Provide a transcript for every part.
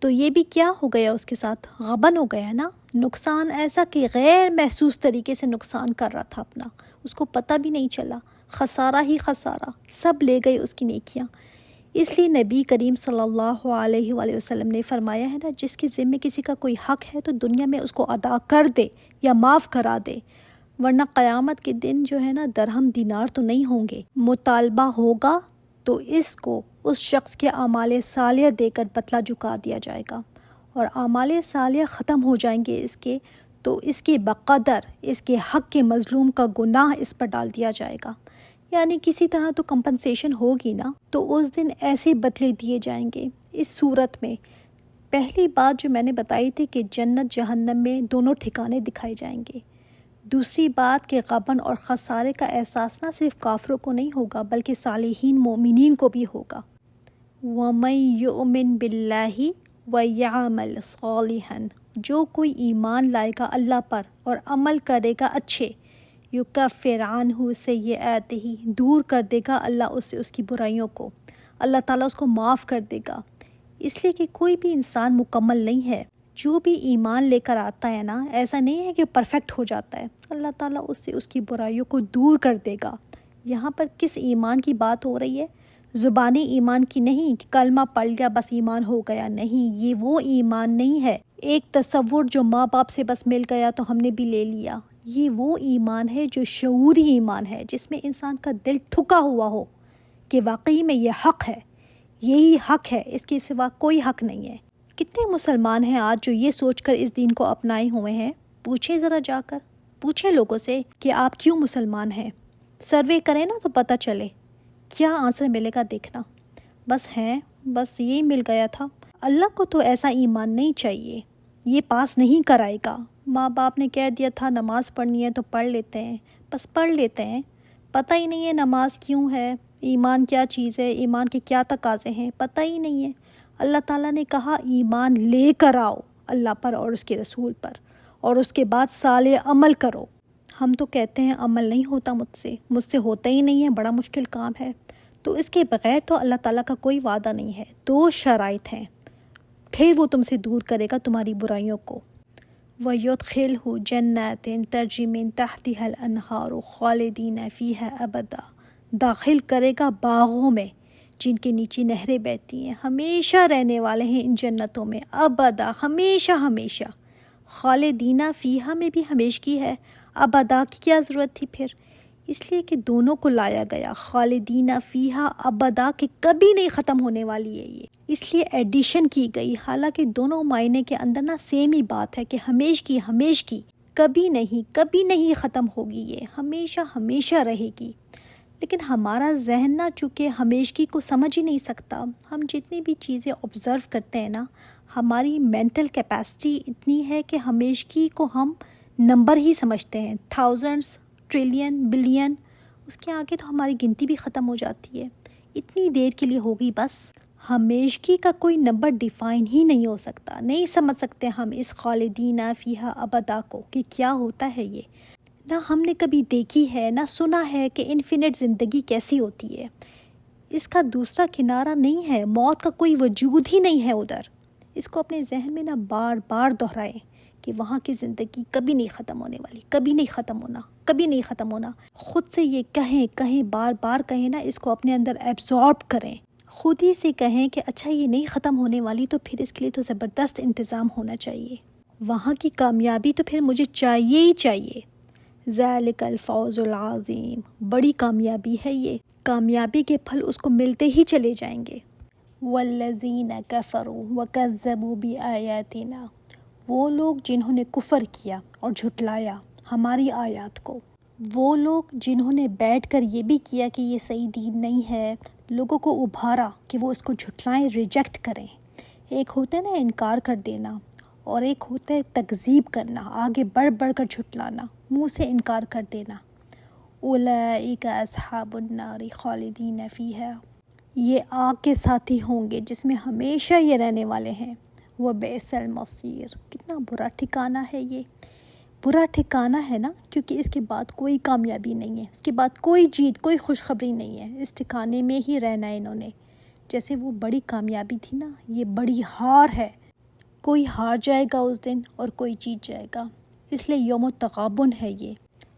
تو یہ بھی کیا ہو گیا اس کے ساتھ؟ غبن ہو گیا نا، نقصان ایسا کہ غیر محسوس طریقے سے نقصان کر رہا تھا اپنا، اس کو پتہ بھی نہیں چلا، خسارہ ہی خسارہ، سب لے گئی اس کی نیکیاں۔ اس لیے نبی کریم صلی اللہ علیہ وآلہ وسلم نے فرمایا ہے نا، جس کے ذمے کسی کا کوئی حق ہے تو دنیا میں اس کو ادا کر دے یا معاف کرا دے، ورنہ قیامت کے دن جو ہے نا درہم دینار تو نہیں ہوں گے، مطالبہ ہوگا تو اس کو اس شخص کے اعمال صالحہ دے کر پتلا جھکا دیا جائے گا، اور اعمال صالحہ ختم ہو جائیں گے اس کے، تو اس کے بقدر اس کے حق کے مظلوم کا گناہ اس پر ڈال دیا جائے گا، یعنی کسی طرح تو کمپنسیشن ہوگی نا۔ تو اس دن ایسے بدلے دیے جائیں گے اس صورت میں۔ پہلی بات جو میں نے بتائی تھی کہ جنت جہنم میں دونوں ٹھکانے دکھائے جائیں گے۔ دوسری بات کہ غبن اور خسارے کا احساس نہ صرف کافروں کو نہیں ہوگا بلکہ صالحین مومنین کو بھی ہوگا۔ وَمَن يُؤْمِن بِاللَّهِ وَيَعْمَلْ صَالِحًا، جو کوئی ایمان لائے گا اللہ پر اور عمل کرے گا اچھے، یکفر عنہ سیئاتہ، دور کر دے گا اللہ اس سے اس کی برائیوں کو، اللہ تعالیٰ اس کو معاف کر دے گا۔ اس لیے کہ کوئی بھی انسان مکمل نہیں ہے، جو بھی ایمان لے کر آتا ہے نا، ایسا نہیں ہے کہ پرفیکٹ ہو جاتا ہے، اللہ تعالیٰ اس سے اس کی برائیوں کو دور کر دے گا۔ یہاں پر کس ایمان کی بات ہو رہی ہے؟ زبانی ایمان کی نہیں کہ کلمہ پڑھ لیا بس ایمان ہو گیا، نہیں، یہ وہ ایمان نہیں ہے ایک تصور جو ماں باپ سے بس مل گیا تو ہم نے بھی لے لیا۔ یہ وہ ایمان ہے جو شعوری ایمان ہے، جس میں انسان کا دل ٹھکا ہوا ہو کہ واقعی میں یہ حق ہے، یہی حق ہے، اس کے سوا کوئی حق نہیں ہے۔ کتنے مسلمان ہیں آج جو یہ سوچ کر اس دین کو اپنائے ہوئے ہیں؟ پوچھیں ذرا جا کر، پوچھیں لوگوں سے کہ آپ کیوں مسلمان ہیں، سروے کریں نا تو پتہ چلے، کیا آنسر ملے گا دیکھنا۔ بس یہی مل گیا تھا۔ اللہ کو تو ایسا ایمان نہیں چاہیے، یہ پاس نہیں کرائے گا۔ ماں باپ نے کہہ دیا تھا نماز پڑھنی ہے تو پڑھ لیتے ہیں، بس پڑھ لیتے ہیں، پتہ ہی نہیں ہے نماز کیوں ہے، ایمان کیا چیز ہے، ایمان کے کیا تقاضے ہیں، پتہ ہی نہیں ہے۔ اللہ تعالیٰ نے کہا ایمان لے کر آؤ اللہ پر اور اس کے رسول پر، اور اس کے بعد صالح عمل کرو۔ ہم تو کہتے ہیں عمل نہیں ہوتا مجھ سے ہوتا ہی نہیں ہے، بڑا مشکل کام ہے۔ تو اس کے بغیر تو اللہ تعالیٰ کا کوئی وعدہ نہیں ہے۔ دو شرائط ہیں، پھر وہ تم سے دور کرے گا تمہاری برائیوں کو۔ وَيُدْخِلْهُ جَنَّاتٍ تَجْرِی مِن تَحْتِهَا الْأَنْہَارُ خَالِدِینَ فِیہَا أَبَدًا، داخل کرے گا باغوں میں جن کے نیچے نہریں بہتی ہیں، ہمیشہ رہنے والے ہیں ان جنتوں میں، ابدا، ہمیشہ ہمیشہ۔ خالدینہ فیہا میں بھی ہمیشگی ہے، ابدا کی کیا ضرورت تھی پھر؟ اس لیے کہ دونوں کو لایا گیا، خالدینہ فیہا ابدا کہ کبھی نہیں ختم ہونے والی ہے یہ، اس لیے ایڈیشن کی گئی، حالانکہ دونوں معنی کے اندر نا سیم ہی بات ہے کہ ہمیشگی، ہمیشگی، کبھی نہیں ختم ہوگی، یہ ہمیشہ ہمیشہ رہے گی۔ لیکن ہمارا ذہن نا چونکہ ہمیشگی کو سمجھ ہی نہیں سکتا، ہم جتنی بھی چیزیں آبزرو کرتے ہیں نا، ہماری مینٹل کیپیسٹی اتنی ہے کہ ہمیشگی کو ہم نمبر ہی سمجھتے ہیں، تھاؤزنڈز، ٹریلین، بلین، اس کے آگے تو ہماری گنتی بھی ختم ہو جاتی ہے، اتنی دیر کے لیے ہوگی بس۔ ہمیشگی کا کوئی نمبر ڈیفائن ہی نہیں ہو سکتا، نہیں سمجھ سکتے ہم اس خالدینہ فیہا ابدا کو کہ کیا ہوتا ہے یہ، نہ ہم نے کبھی دیکھی ہے نہ سنا ہے کہ انفینٹ زندگی کیسی ہوتی ہے۔ اس کا دوسرا کنارہ نہیں ہے، موت کا کوئی وجود ہی نہیں ہے ادھر۔ اس کو اپنے ذہن میں نہ بار بار دہرائیں کہ وہاں کی زندگی کبھی نہیں ختم ہونے والی، کبھی نہیں ختم ہونا، کبھی نہیں ختم ہونا۔ خود سے یہ کہیں بار بار کہیں نا، اس کو اپنے اندر ایبزارب کریں، خود ہی سے کہیں کہ اچھا یہ نہیں ختم ہونے والی، تو پھر اس کے لیے تو زبردست انتظام ہونا چاہیے، وہاں کی کامیابی تو پھر مجھے چاہیے ہی چاہیے۔ ذالک الفوز العظیم، بڑی کامیابی ہے یہ، کامیابی کے پھل اس کو ملتے ہی چلے جائیں گے۔ والذین کفروا وکذبوا بآیاتنا، وہ لوگ جنہوں نے کفر کیا اور جھٹلایا ہماری آیات کو، وہ لوگ جنہوں نے بیٹھ کر یہ بھی کیا کہ یہ صحیح دین نہیں ہے، لوگوں کو ابھارا کہ وہ اس کو جھٹلائیں، ریجیکٹ کریں۔ ایک ہوتا ہے نا انکار کر دینا، اور ایک ہوتا ہے تکذیب کرنا، آگے بڑھ کر جھٹلانا، منہ سے انکار کر دینا۔ اولئک اصحاب النار خالدین فیہا، یہ آگ کے ساتھی ہوں گے جس میں ہمیشہ یہ رہنے والے ہیں۔ وبئس المصیر، کتنا برا ٹھکانہ ہے یہ، برا ٹھکانہ ہے نا، کیونکہ اس کے بعد کوئی کامیابی نہیں ہے، اس کے بعد کوئی جیت، کوئی خوشخبری نہیں ہے، اس ٹھکانے میں ہی رہنا ہے انہوں نے۔ جیسے وہ بڑی کامیابی تھی نا، یہ بڑی ہار ہے، کوئی ہار جائے گا اس دن اور کوئی جیت جائے گا، اس لیے یوم التغابن ہے یہ۔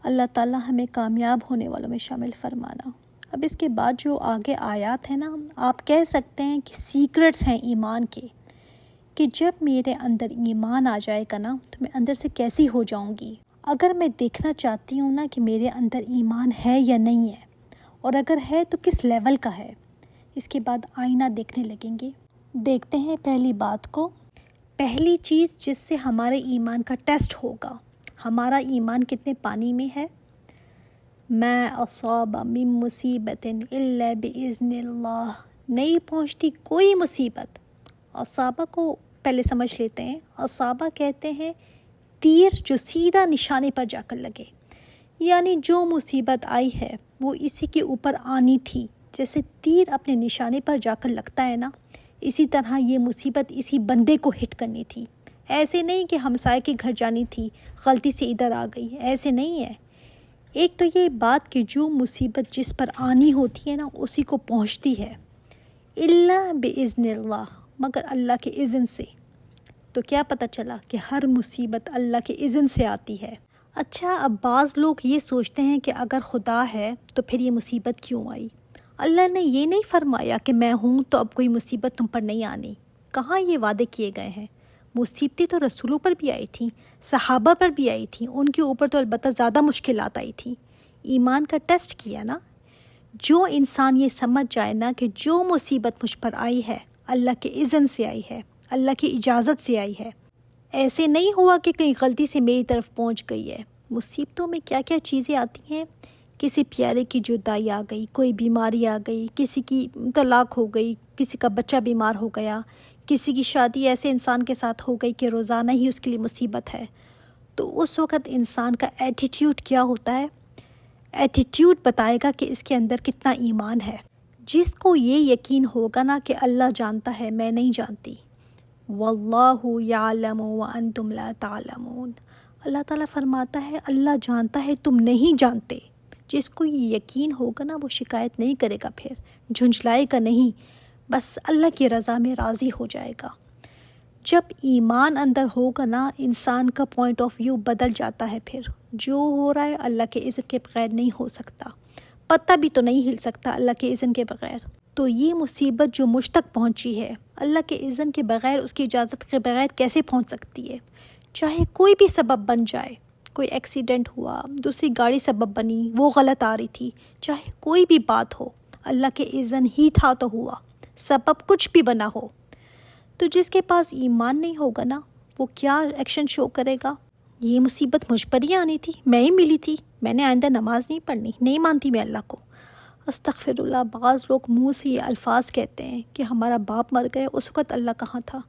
اللہ تعالیٰ ہمیں کامیاب ہونے والوں میں شامل فرمانا۔ اب اس کے بعد جو آگے آیات ہیں نا، آپ کہہ سکتے ہیں کہ سیکرٹس ہیں ایمان کے، کہ جب میرے اندر ایمان آ جائے گا نا تو میں اندر سے کیسی ہو جاؤں گی۔ اگر میں دیکھنا چاہتی ہوں نا کہ میرے اندر ایمان ہے یا نہیں ہے، اور اگر ہے تو کس لیول کا ہے، اس کے بعد آئینہ دیکھنے لگیں گے۔ دیکھتے ہیں پہلی بات کو۔ پہلی چیز جس سے ہمارے ایمان کا ٹیسٹ ہوگا، ہمارا ایمان کتنے پانی میں ہے۔ ما اصاب من مصیبت الا باذن اللہ، نہیں پہنچتی کوئی مصیبت۔ اصابہ کو پہلے سمجھ لیتے ہیں۔ اصابہ کہتے ہیں تیر جو سیدھا نشانے پر جا کر لگے، یعنی جو مصیبت آئی ہے وہ اسی کے اوپر آنی تھی۔ جیسے تیر اپنے نشانے پر جا کر لگتا ہے نا، اسی طرح یہ مصیبت اسی بندے کو ہٹ کرنی تھی۔ ایسے نہیں کہ ہمسائے کے گھر جانی تھی، غلطی سے ادھر آ گئی، ایسے نہیں ہے۔ ایک تو یہ بات کہ جو مصیبت جس پر آنی ہوتی ہے نا اسی کو پہنچتی ہے، الا باذن اللہ، مگر اللہ کے اذن سے۔ تو کیا پتہ چلا کہ ہر مصیبت اللہ کے اذن سے آتی ہے۔ اچھا، اب بعض لوگ یہ سوچتے ہیں کہ اگر خدا ہے تو پھر یہ مصیبت کیوں آئی؟ اللہ نے یہ نہیں فرمایا کہ میں ہوں تو اب کوئی مصیبت تم پر نہیں آنی۔ کہاں یہ وعدے کیے گئے ہیں؟ مصیبتیں تو رسولوں پر بھی آئی تھیں، صحابہ پر بھی آئی تھیں، ان کے اوپر تو البتہ زیادہ مشکلات آئی تھیں۔ ایمان کا ٹیسٹ کیا نا۔ جو انسان یہ سمجھ جائے نا کہ جو مصیبت مجھ پر آئی ہے اللہ کے اذن سے آئی ہے، اللہ کی اجازت سے آئی ہے، ایسے نہیں ہوا کہ کہیں غلطی سے میری طرف پہنچ گئی ہے۔ مصیبتوں میں کیا کیا چیزیں آتی ہیں، کسی پیارے کی جدائی آ گئی، کوئی بیماری آ گئی، کسی کی طلاق ہو گئی، کسی کا بچہ بیمار ہو گیا، کسی کی شادی ایسے انسان کے ساتھ ہو گئی کہ روزانہ ہی اس کے لیے مصیبت ہے۔ تو اس وقت انسان کا ایٹیٹیوڈ کیا ہوتا ہے؟ ایٹیٹیوڈ بتائے گا کہ اس کے اندر کتنا ایمان ہے۔ جس کو یہ یقین ہوگا نا کہ اللہ جانتا ہے میں نہیں جانتی، واللہ یعلم وانتم لا تعلمون، اللہ تعالیٰ فرماتا ہے اللہ جانتا ہے تم نہیں جانتے۔ جس کو یہ یقین ہوگا نا وہ شکایت نہیں کرے گا، پھر جھنجھلائے گا نہیں، بس اللہ کی رضا میں راضی ہو جائے گا۔ جب ایمان اندر ہوگا نا انسان کا پوائنٹ آف ویو بدل جاتا ہے، پھر جو ہو رہا ہے اللہ کے اذن کے بغیر نہیں ہو سکتا، پتہ بھی تو نہیں ہل سکتا اللہ کے اذن کے بغیر۔ تو یہ مصیبت جو مجھ تک پہنچی ہے اللہ کے اذن کے بغیر، اس کی اجازت کے بغیر کیسے پہنچ سکتی ہے؟ چاہے کوئی بھی سبب بن جائے، کوئی ایکسیڈنٹ ہوا، دوسری گاڑی سبب بنی وہ غلط آ رہی تھی، چاہے کوئی بھی بات ہو اللہ کے اذن ہی تھا تو ہوا، سبب کچھ بھی بنا ہو۔ تو جس کے پاس ایمان نہیں ہوگا نا وہ کیا ایکشن شو کرے گا؟ یہ مصیبت مجھ پر ہی آنی تھی، میں ہی ملی تھی، میں نے آئندہ نماز نہیں پڑھنی، نہیں مانتی میں اللہ کو۔ استغفر اللہ، بعض لوگ منہ سے یہ الفاظ کہتے ہیں کہ ہمارا باپ مر گئے، اس وقت اللہ کہاں تھا؟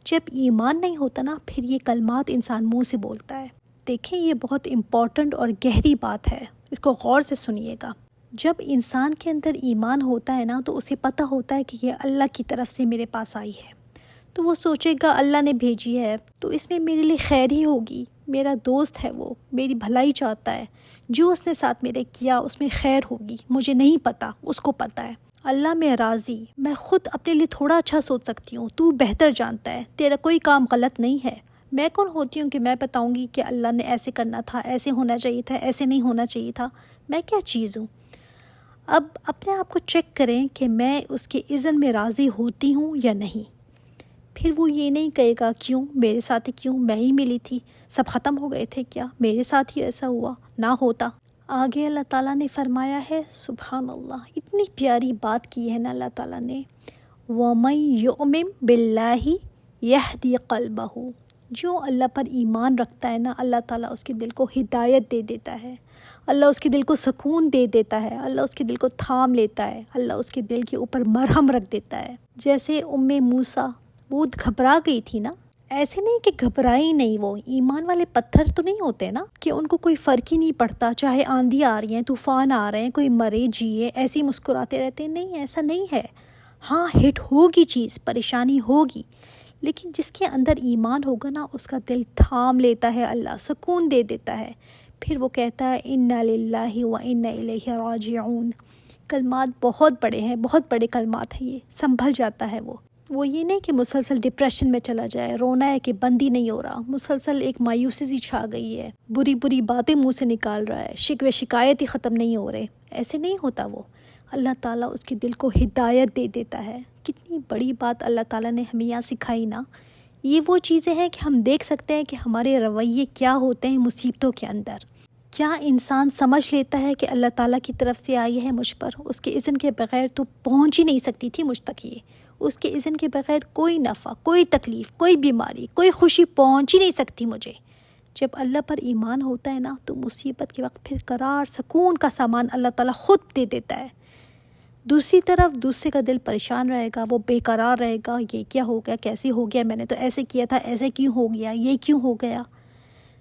جب ایمان نہیں ہوتا نا پھر یہ کلمات انسان منہ سے بولتا ہے۔ دیکھیں یہ بہت امپورٹنٹ اور گہری بات ہے، اس کو غور سے سنیے گا۔ جب انسان کے اندر ایمان ہوتا ہے نا تو اسے پتہ ہوتا ہے کہ یہ اللہ کی طرف سے میرے پاس آئی ہے، تو وہ سوچے گا اللہ نے بھیجی ہے تو اس میں میرے لیے خیر ہی ہوگی، میرا دوست ہے، وہ میری بھلائی چاہتا ہے، جو اس نے ساتھ میرے کیا اس میں خیر ہوگی، مجھے نہیں پتہ، اس کو پتہ ہے۔ اللہ میں راضی، میں خود اپنے لیے تھوڑا اچھا سوچ سکتی ہوں، تو بہتر جانتا ہے، تیرا کوئی کام غلط نہیں ہے۔ میں کون ہوتی ہوں کہ میں بتاؤں گی کہ اللہ نے ایسے کرنا تھا، ایسے ہونا چاہیے تھا، ایسے نہیں ہونا چاہیے تھا، میں کیا چیز ہوں؟ اب اپنے آپ کو چیک کریں کہ میں اس کے اذن میں راضی ہوتی ہوں یا نہیں۔ پھر وہ یہ نہیں کہے گا کیوں میرے ساتھ ہی، کیوں میں ہی ملی تھی، سب ختم ہو گئے تھے کیا، میرے ساتھ ہی ایسا ہوا، نہ ہوتا۔ آگے اللہ تعالیٰ نے فرمایا ہے، سبحان اللہ، اتنی پیاری بات کی ہے نا اللہ تعالیٰ نے، وَمَن يُؤْمِن بِاللَّهِ يَهْدِ قَلْبَهُ، جو اللہ پر ایمان رکھتا ہے نا اللہ تعالیٰ اس کے دل کو ہدایت دے دیتا ہے، اللہ اس کے دل کو سکون دے دیتا ہے، اللہ اس کے دل کو تھام لیتا ہے، اللہ اس کے دل کے اوپر مرہم رکھ دیتا ہے۔ جیسے موسیٰ وہ گھبرا گئی تھی نا، ایسے نہیں کہ گھبرائی نہیں، وہ ایمان والے پتھر تو نہیں ہوتے نا کہ ان کو کوئی فرق ہی نہیں پڑتا، چاہے آندھی آ رہی ہیں، طوفان آ رہے ہیں، کوئی مرے جیے ایسے ہی مسکراتے رہتے ہیں، نہیں ایسا نہیں ہے۔ ہاں ہٹ ہوگی چیز، پریشانی ہوگی، لیکن جس کے اندر ایمان ہوگا نا اس کا دل تھام لیتا ہے، اللہ سکون دے دیتا ہے، پھر وہ کہتا ہے انا للہ و انا الیہ راجعون۔ کلمات بہت بڑے ہیں، بہت بڑے کلمات ہیں، یہ سنبھل جاتا ہے وہ۔ وہ یہ نہیں کہ مسلسل ڈپریشن میں چلا جائے، رونا ہے کہ بند ہی نہیں ہو رہا، مسلسل ایک مایوسی سی چھا گئی ہے، بری بری باتیں منہ سے نکال رہا ہے، شکوے شکایت ہی ختم نہیں ہو رہے، ایسے نہیں ہوتا وہ۔ اللہ تعالیٰ اس کے دل کو ہدایت دے دیتا ہے۔ کتنی بڑی بات اللہ تعالیٰ نے ہمیں یہاں سکھائی نا۔ یہ وہ چیزیں ہیں کہ ہم دیکھ سکتے ہیں کہ ہمارے رویے کیا ہوتے ہیں مصیبتوں کے اندر۔ کیا انسان سمجھ لیتا ہے کہ اللہ تعالیٰ کی طرف سے آئی ہے مجھ پر، اس کے اذن کے بغیر تو پہنچ ہی نہیں سکتی تھی مجھ تک، یہ اس کے اذن کے بغیر کوئی نفع، کوئی تکلیف، کوئی بیماری، کوئی خوشی پہنچ ہی نہیں سکتی مجھے۔ جب اللہ پر ایمان ہوتا ہے نا تو مصیبت کے وقت پھر قرار سکون کا سامان اللہ تعالیٰ خود دے دیتا ہے۔ دوسری طرف دوسرے کا دل پریشان رہے گا، وہ بے قرار رہے گا، یہ کیا ہو گیا، کیسے ہو گیا، میں نے تو ایسے کیا تھا، ایسے کیوں ہو گیا، یہ کیوں ہو گیا۔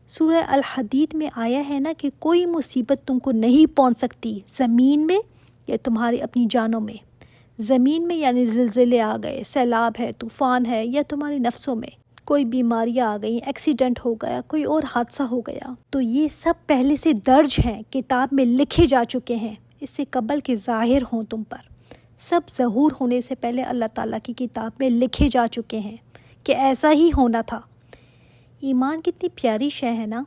سورہ الحدید میں آیا ہے نا کہ کوئی مصیبت تم کو نہیں پہنچ سکتی زمین میں یا تمہاری اپنی جانوں میں۔ زمین میں یعنی زلزلے آ گئے، سیلاب ہے، طوفان ہے، یا تمہارے نفسوں میں کوئی بیماریاں آ گئیں، ایکسیڈنٹ ہو گیا، کوئی اور حادثہ ہو گیا، تو یہ سب پہلے سے درج ہیں، کتاب میں لکھے جا چکے ہیں، اس سے قبل کہ ظاہر ہوں تم پر۔ سب ظہور ہونے سے پہلے اللہ تعالیٰ کی کتاب میں لکھے جا چکے ہیں کہ ایسا ہی ہونا تھا۔ ایمان کتنی پیاری شے ہے نا،